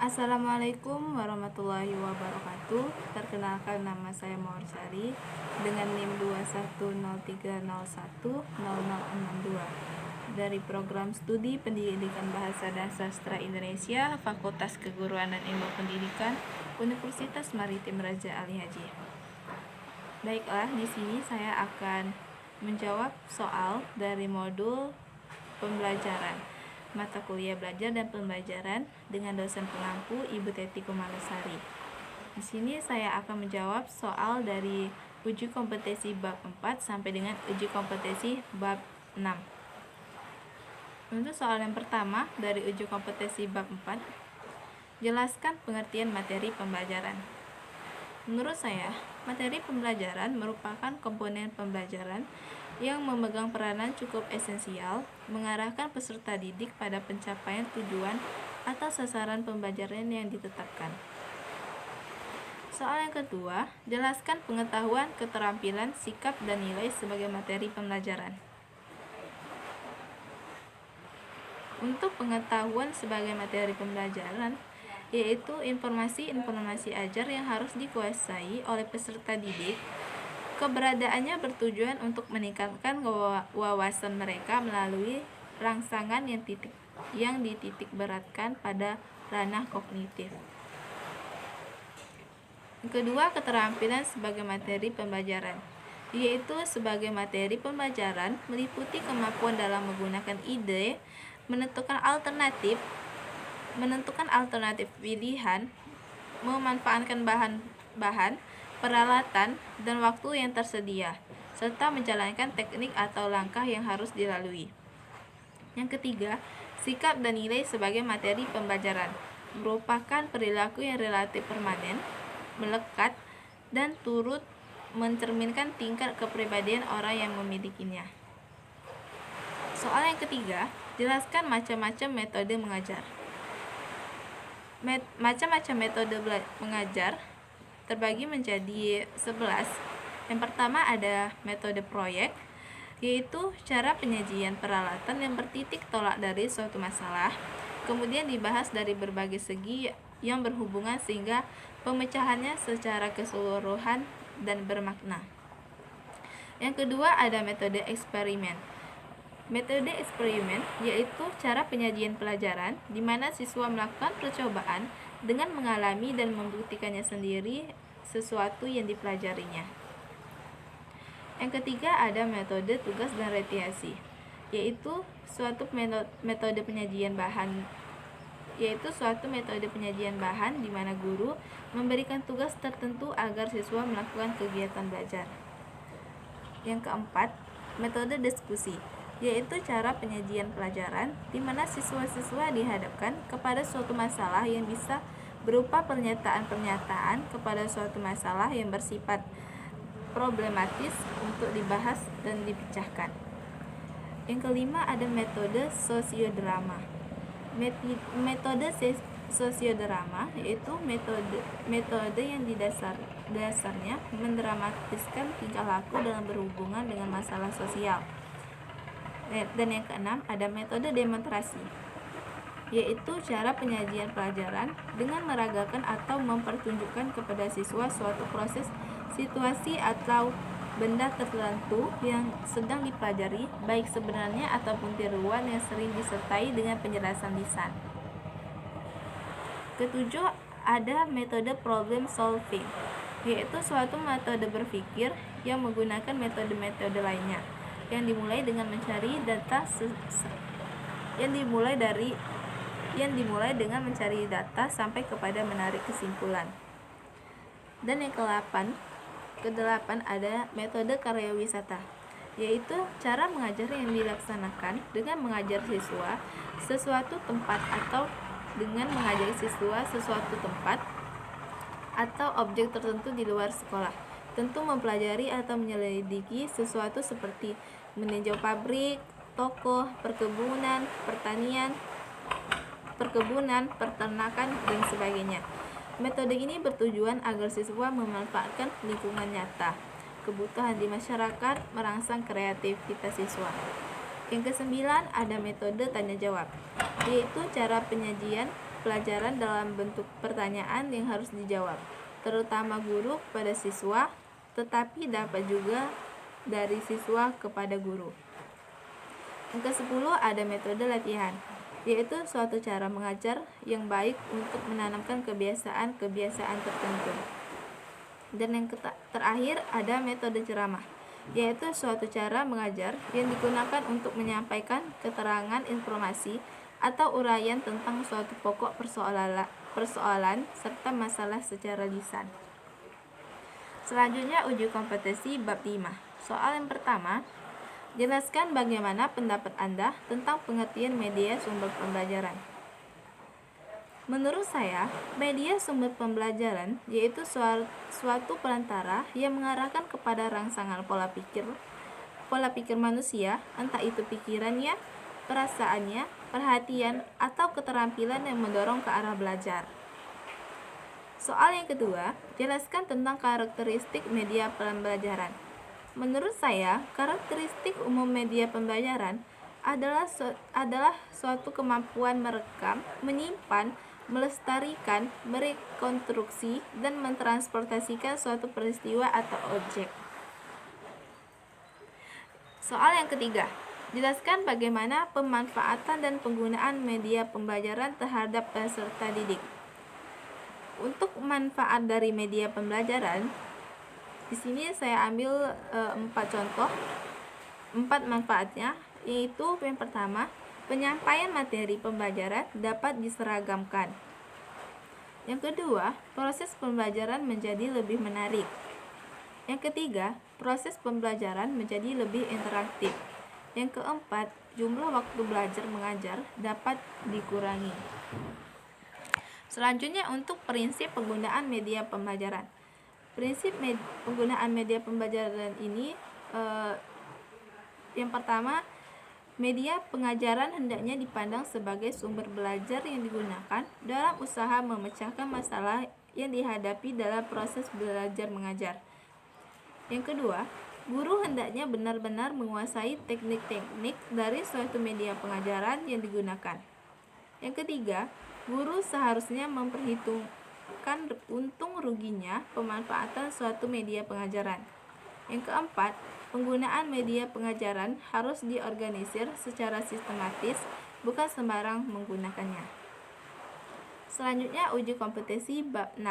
Assalamualaikum warahmatullahi wabarakatuh. Perkenalkan, nama saya Mawar Sari dengan NIM 2103010062 dari program studi Pendidikan Bahasa dan Sastra Indonesia, Fakultas Keguruan dan Ilmu Pendidikan, Universitas Maritim Raja Ali Haji. Baiklah, di sini saya akan menjawab soal dari modul pembelajaran mata kuliah belajar dan pembelajaran dengan dosen pengampu Ibu Teti Kumalasari. Di sini saya akan menjawab soal dari uji kompetensi bab 4 sampai dengan uji kompetensi bab 6. Untuk soal yang pertama dari uji kompetensi bab 4, jelaskan pengertian materi pembelajaran. Menurut saya, materi pembelajaran merupakan komponen pembelajaran yang memegang peranan cukup esensial mengarahkan peserta didik pada pencapaian tujuan atau sasaran pembelajaran yang ditetapkan. Soal yang kedua, jelaskan pengetahuan, keterampilan, sikap, dan nilai sebagai materi pembelajaran. Untuk pengetahuan sebagai materi pembelajaran, yaitu informasi ajar yang harus dikuasai oleh peserta didik. Keberadaannya bertujuan untuk meningkatkan wawasan mereka melalui rangsangan yang dititik beratkan pada ranah kognitif. Kedua, keterampilan sebagai materi pembelajaran, yaitu sebagai materi pembelajaran meliputi kemampuan dalam menggunakan ide, menentukan alternatif pilihan, memanfaatkan bahan, peralatan, dan waktu yang tersedia, serta menjalankan teknik atau langkah yang harus dilalui. Yang ketiga, sikap dan nilai sebagai materi pembelajaran merupakan perilaku yang relatif permanen, melekat, dan turut mencerminkan tingkat kepribadian orang yang memilikinya. Soal yang ketiga, jelaskan macam-macam metode mengajar. Macam-macam metode mengajar terbagi menjadi 11. Yang pertama ada metode proyek, yaitu cara penyajian peralatan yang bertitik tolak dari suatu masalah, kemudian dibahas dari berbagai segi yang berhubungan sehingga pemecahannya secara keseluruhan dan bermakna. Yang kedua ada metode eksperimen. Metode eksperimen yaitu cara penyajian pelajaran di mana siswa melakukan percobaan dengan mengalami dan membuktikannya sendiri sesuatu yang dipelajarinya. Yang ketiga ada metode tugas dan rekreasi, yaitu suatu metode penyajian bahan di mana guru memberikan tugas tertentu agar siswa melakukan kegiatan belajar. Yang keempat, metode diskusi, yaitu cara penyajian pelajaran di mana siswa-siswa dihadapkan kepada suatu masalah yang bisa berupa pernyataan-pernyataan kepada suatu masalah yang bersifat problematis untuk dibahas dan dipecahkan. Yang kelima ada metode sosiodrama. Metode sosiodrama yaitu metode yang dasarnya mendramatiskan tingkah laku dalam berhubungan dengan masalah sosial. Dan yang keenam ada metode demonstrasi, yaitu cara penyajian pelajaran dengan meragakan atau mempertunjukkan kepada siswa suatu proses, situasi, atau benda tertentu yang sedang dipelajari, baik sebenarnya ataupun tiruan yang sering disertai dengan penjelasan lisan. Ketujuh, ada metode problem solving, yaitu suatu metode berpikir yang menggunakan metode-metode lainnya yang dimulai dengan mencari data sampai kepada menarik kesimpulan. Dan yang kedelapan ada metode karya wisata, yaitu cara mengajar yang dilaksanakan dengan mengajar siswa sesuatu tempat atau dengan mengajari siswa sesuatu tempat atau objek tertentu di luar sekolah. Tentu mempelajari atau menyelidiki sesuatu seperti meninjau pabrik, toko, perkebunan, peternakan, dan sebagainya. Metode ini bertujuan agar siswa memanfaatkan lingkungan nyata, kebutuhan di masyarakat, merangsang kreativitas siswa. Yang kesembilan ada metode tanya jawab, yaitu cara penyajian pelajaran dalam bentuk pertanyaan yang harus dijawab, terutama guru kepada siswa, tetapi dapat juga dari siswa kepada guru. Yang ke-10 ada metode latihan, yaitu suatu cara mengajar yang baik untuk menanamkan kebiasaan-kebiasaan tertentu. Dan yang terakhir ada metode ceramah, yaitu suatu cara mengajar yang digunakan untuk menyampaikan keterangan informasi atau uraian tentang suatu pokok persoalan serta masalah secara lisan. Selanjutnya uji kompetensi bab 5. Soal yang pertama, jelaskan bagaimana pendapat Anda tentang pengertian media sumber pembelajaran. Menurut saya, media sumber pembelajaran yaitu suatu perantara yang mengarahkan kepada rangsangan pola pikir manusia, entah itu pikirannya, perasaannya, perhatian, atau keterampilan yang mendorong ke arah belajar. Soal yang kedua, jelaskan tentang karakteristik media pembelajaran. Menurut saya, karakteristik umum media pembelajaran adalah suatu kemampuan merekam, menyimpan, melestarikan, merekonstruksi, dan mentransportasikan suatu peristiwa atau objek. Soal yang ketiga, jelaskan bagaimana pemanfaatan dan penggunaan media pembelajaran terhadap peserta didik. Untuk manfaat dari media pembelajaran, di sini saya ambil 4 contoh, 4 manfaatnya, yaitu yang pertama, penyampaian materi pembelajaran dapat diseragamkan. Yang kedua, proses pembelajaran menjadi lebih menarik. Yang ketiga, proses pembelajaran menjadi lebih interaktif. Yang keempat, jumlah waktu belajar mengajar dapat dikurangi. Selanjutnya untuk prinsip penggunaan media pembelajaran. Prinsip penggunaan media pembelajaran ini yang pertama, media pengajaran hendaknya dipandang sebagai sumber belajar yang digunakan dalam usaha memecahkan masalah yang dihadapi dalam proses belajar mengajar. Yang kedua, guru hendaknya benar-benar menguasai teknik-teknik dari suatu media pengajaran yang digunakan. Yang ketiga, guru seharusnya memperhitungkan untung ruginya pemanfaatan suatu media pengajaran. Yang keempat, penggunaan media pengajaran harus diorganisir secara sistematis, bukan sembarang menggunakannya. Selanjutnya uji kompetensi bab 6.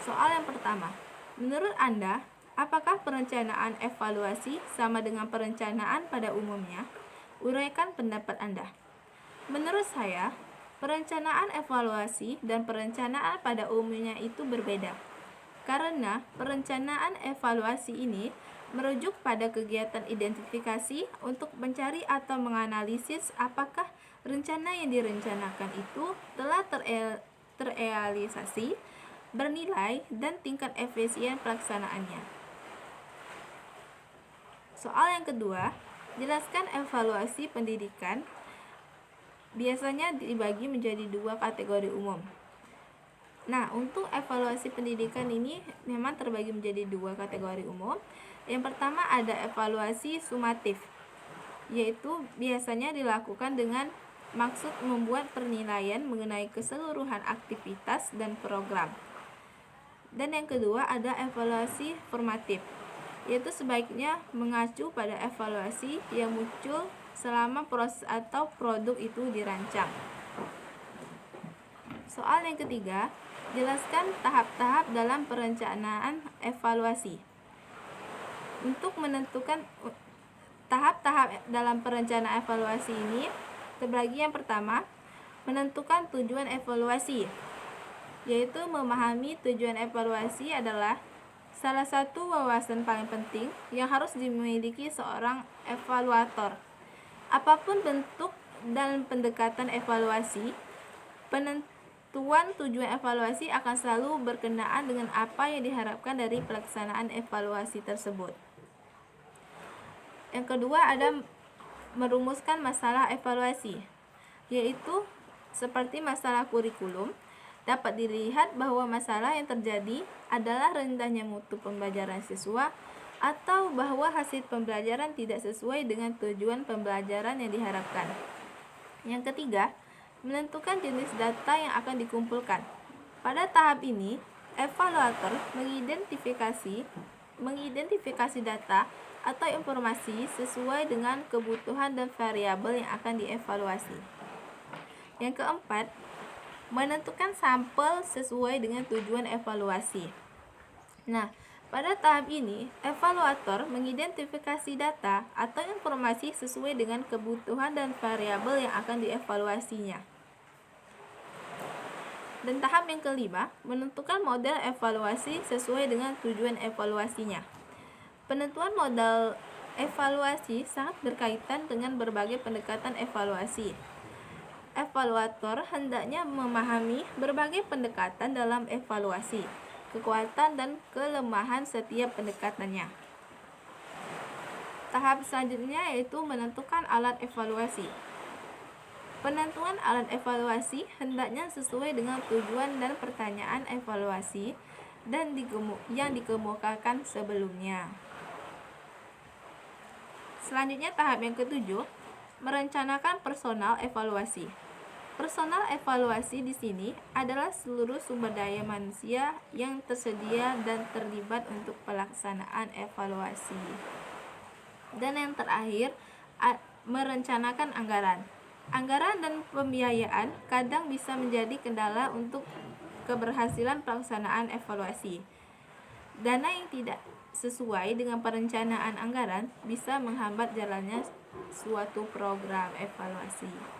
Soal yang pertama, menurut Anda, apakah perencanaan evaluasi sama dengan perencanaan pada umumnya? Uraikan pendapat Anda. Menurut saya, perencanaan evaluasi dan perencanaan pada umumnya itu berbeda. Karena perencanaan evaluasi ini merujuk pada kegiatan identifikasi untuk mencari atau menganalisis apakah rencana yang direncanakan itu telah terrealisasi, bernilai, dan tingkat efisien pelaksanaannya. Soal yang kedua, jelaskan evaluasi pendidikan. Biasanya dibagi menjadi 2 kategori umum. Nah, untuk evaluasi pendidikan ini memang terbagi menjadi 2 kategori umum. Yang pertama ada evaluasi sumatif, yaitu biasanya dilakukan dengan maksud membuat penilaian mengenai keseluruhan aktivitas dan program. Dan yang kedua ada evaluasi formatif, yaitu sebaiknya mengacu pada evaluasi yang muncul selama proses atau produk itu dirancang. Soal yang ketiga, jelaskan tahap-tahap dalam perencanaan evaluasi. Untuk menentukan tahap-tahap dalam perencanaan evaluasi ini terbagi. Yang pertama, menentukan tujuan evaluasi, yaitu memahami tujuan evaluasi adalah salah satu wawasan paling penting yang harus dimiliki seorang evaluator. Apapun bentuk dan pendekatan evaluasi, penentuan tujuan evaluasi akan selalu berkenaan dengan apa yang diharapkan dari pelaksanaan evaluasi tersebut. Yang kedua ada merumuskan masalah evaluasi, yaitu seperti masalah kurikulum. Dapat dilihat bahwa masalah yang terjadi adalah rendahnya mutu pembelajaran siswa atau bahwa hasil pembelajaran tidak sesuai dengan tujuan pembelajaran yang diharapkan. Yang ketiga, menentukan jenis data yang akan dikumpulkan. Pada tahap ini, evaluator mengidentifikasi data atau informasi sesuai dengan kebutuhan dan variabel yang akan dievaluasi. Yang keempat, menentukan sampel sesuai dengan tujuan evaluasi. Nah, pada tahap ini, evaluator mengidentifikasi data atau informasi sesuai dengan kebutuhan dan variabel yang akan dievaluasinya. Dan tahap yang kelima, menentukan model evaluasi sesuai dengan tujuan evaluasinya. Penentuan model evaluasi sangat berkaitan dengan berbagai pendekatan evaluasi. Evaluator hendaknya memahami berbagai pendekatan dalam evaluasi, kekuatan dan kelemahan setiap pendekatannya. Tahap selanjutnya yaitu menentukan alat evaluasi. Penentuan alat evaluasi hendaknya sesuai dengan tujuan dan pertanyaan evaluasi dan yang dikemukakan sebelumnya. Selanjutnya tahap yang ketujuh, merencanakan personal evaluasi. Personal evaluasi di sini adalah seluruh sumber daya manusia yang tersedia dan terlibat untuk pelaksanaan evaluasi. Dan yang terakhir, merencanakan anggaran. Anggaran dan pembiayaan kadang bisa menjadi kendala untuk keberhasilan pelaksanaan evaluasi. Dana yang tidak sesuai dengan perencanaan anggaran bisa menghambat jalannya suatu program evaluasi.